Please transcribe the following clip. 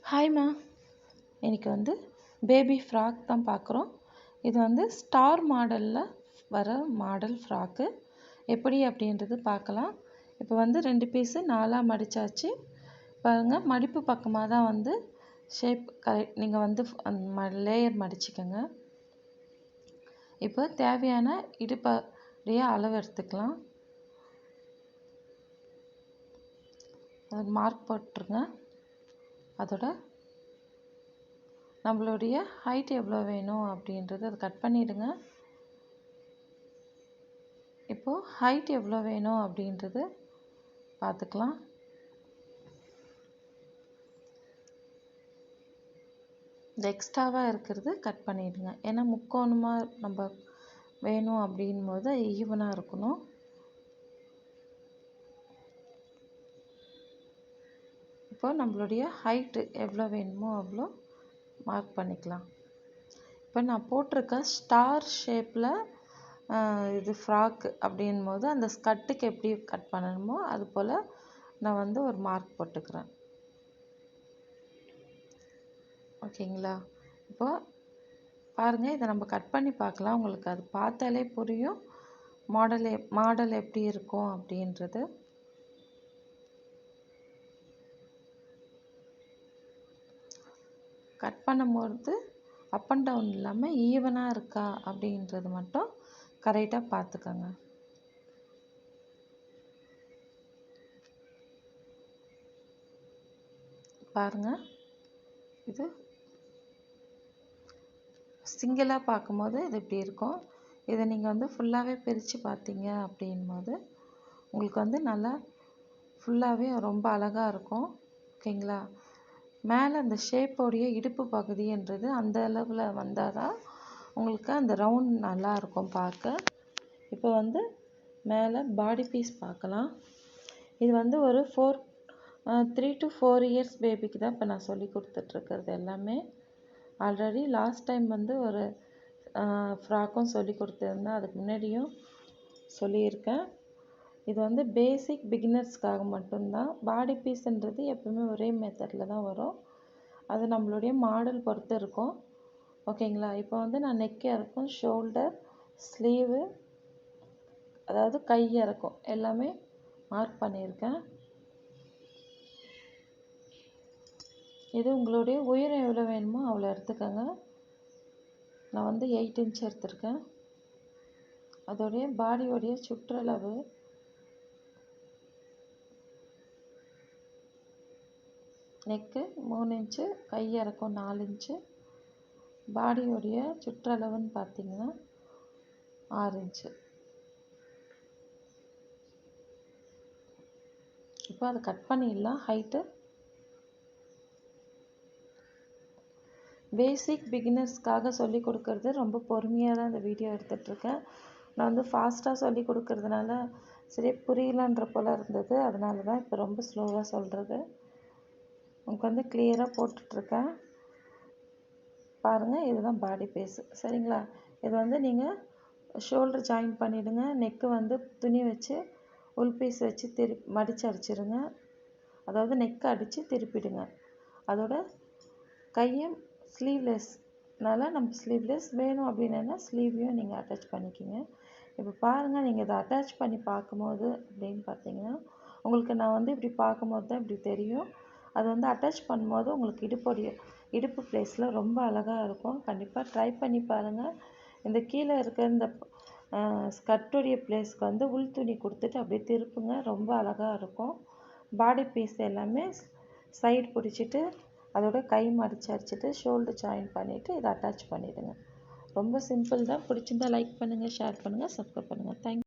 ஹாய்மா, இன்னைக்கு வந்து baby frock தான் பார்க்குறோம். இது வந்து ஸ்டார் மாடலில் வர மாடல் ஃப்ராக்கு எப்படி அப்படின்றது பார்க்கலாம். இப்போ வந்து 2 பீஸு 4ஆக மடித்தாச்சு. பாருங்கள், மடிப்பு பக்கமாக தான் வந்து ஷேப் நீங்கள் வந்து லேயர் மடிச்சுக்கோங்க. இப்போ தேவையான இடுப்புடைய அளவு எடுத்துக்கலாம். அது மார்க் போட்டுருங்க. அதோட நம்மளுடைய ஹைட் எவ்வளோ வேணும் அப்படின்றது அதை கட் பண்ணிவிடுங்க. இப்போது ஹைட் எவ்வளோ வேணும் அப்படின்றது பார்த்துக்கலாம். இந்த எக்ஸ்ட்ராவாக இருக்கிறது கட் பண்ணிவிடுங்க. ஏன்னா முக்கோணமாக நம்ம வேணும் அப்படின் போது ஈவனாக இருக்கணும். இப்போ நம்மளுடைய ஹைட்டு எவ்வளோ வேணுமோ அவ்வளோ மார்க் பண்ணிக்கலாம். இப்போ நான் போட்டிருக்க ஸ்டார் ஷேப்பில் இது ஃப்ராக் அப்படின் போது அந்த ஸ்கர்ட்டுக்கு எப்படி கட் பண்ணணுமோ அது போல் நான் வந்து ஒரு மார்க் போட்டுக்கிறேன். ஓகேங்களா? இப்போ பாருங்கள், இதை நம்ம கட் பண்ணி பார்க்கலாம். உங்களுக்கு அது பார்த்தாலே புரியும் மாடல் எப்படி இருக்கும் அப்படின்றது. கட் பண்ணும்போது அப் அண்ட் டவுன் இல்லாமல் ஈவனாக இருக்கா அப்படின்றது மட்டும் கரெக்டாக பார்த்துக்கோங்க. பாருங்கள், இது சிங்கிளாக பார்க்கும்போது இது இப்படி இருக்கும். இதை நீங்கள் வந்து ஃபுல்லாகவே பிரித்து பார்த்தீங்க அப்படின்போது உங்களுக்கு வந்து நல்லா ஃபுல்லாகவே ரொம்ப அழகாக இருக்கும். ஓகேங்களா? மேலே அந்த ஷேப்போடைய இடுப்பு பகுதின்றது அந்த அளவில் வந்தால் தான் உங்களுக்கு அந்த ரவுண்ட் நல்லாயிருக்கும் பார்க்க. இப்போ வந்து மேலே பாடி பீஸ் பார்க்கலாம். இது வந்து ஒரு 3 to 4 இயர்ஸ் பேபிக்கு தான் இப்போ நான் சொல்லி கொடுத்துட்ருக்கிறது எல்லாமே. ஆல்ரெடி லாஸ்ட் டைம் வந்து ஒரு ஃப்ராக்கும் சொல்லி கொடுத்துருந்தேன், அதுக்கு முன்னாடியும் சொல்லியிருக்கேன். இது வந்து பேசிக் பிகினர்ஸ்க்காக மட்டும்தான். பாடி பீஸ்ன்றது எப்பவுமே ஒரே மெத்தடில் தான் வரும். அது நம்மளுடைய மாடல் பொறுத்து இருக்கும். ஓகேங்களா? இப்போ வந்து நான் நெக் இறக்கம், ஷோல்டர், ஸ்லீவு, அதாவது கை இறக்கம் எல்லாமே மார்க் பண்ணியிருக்கேன். இது உங்களுடைய உயரம் எவ்வளோ வேணுமோ அவ்வளோ எடுத்துக்கோங்க. நான் வந்து 8 இன்ச் எடுத்திருக்கேன். அதோடைய பாடியோடைய சுற்றளவு நெக்கு 3 இன்ச்சு, கை இறக்கம் 4 இன்ச்சு, பாடியோடைய சுற்றளவுன்னு பார்த்தீங்கன்னா 6 இன்ச்சு. இப்போ அதை கட் பண்ணிடலாம். ஹைட்டு பேசிக் பிகினர்ஸ்க்காக சொல்லி கொடுக்கறது ரொம்ப பொறுமையாக தான் இந்த வீடியோ எடுத்துகிட்ருக்கேன். நான் வந்து ஃபாஸ்ட்டாக சொல்லி கொடுக்கறதுனால சரி புரியலன்ற போல் இருந்தது. அதனால தான் இப்போ ரொம்ப ஸ்லோவாக சொல்கிறது. உங்களுக்கு வந்து கிளியராக போட்டுட்ருக்கேன். பாருங்கள், இதுதான் பாடி பீஸு. சரிங்களா? இது வந்து நீங்கள் ஷோல்டர் ஜாயின் பண்ணிவிடுங்க. நெக்கு வந்து துணி வச்சு உள் பீஸ் வச்சு மடித்து அடிச்சிடுங்க. அதாவது நெக்கு அடித்து திருப்பிடுங்க. அதோட கையை ஸ்லீவ்லெஸ்னால நம்ம ஸ்லீவ்லெஸ் வேணும் அப்படின்னா ஸ்லீவையும் நீங்கள் அட்டாச் பண்ணிக்கிங்க. இப்போ பாருங்கள், நீங்கள் இதை அட்டாச் பண்ணி பார்க்கும்போது அப்படின்னு பார்த்தீங்கன்னா உங்களுக்கு நான் வந்து இப்படி பார்க்கும்போது தான் இப்படி தெரியும். அது வந்து அட்டாச் பண்ணும்போது உங்களுக்கு இடுப்பு பிளேஸில் ரொம்ப அழகாக இருக்கும். கண்டிப்பாக ட்ரை பண்ணி பாருங்கள். இந்த கீழே இருக்கிற இந்த ஸ்கர்ட்டுடைய பிளேஸ்க்கு வந்து உள் துணி கொடுத்துட்டு அப்படியே திருப்புங்க. ரொம்ப அழகாக இருக்கும். பாடி பீஸ் எல்லாமே சைடு பிடிச்சிட்டு அதோட கை மடித்து அடிச்சுட்டு ஷோல்டர் ஜாயின் பண்ணிவிட்டு இதை அட்டாச் பண்ணிவிடுங்க. ரொம்ப சிம்பிள் தான். பிடிச்சிருந்தால் லைக் பண்ணுங்கள், ஷேர் பண்ணுங்கள், சப்ஸ்கிரைப் பண்ணுங்கள். தேங்க்யூ.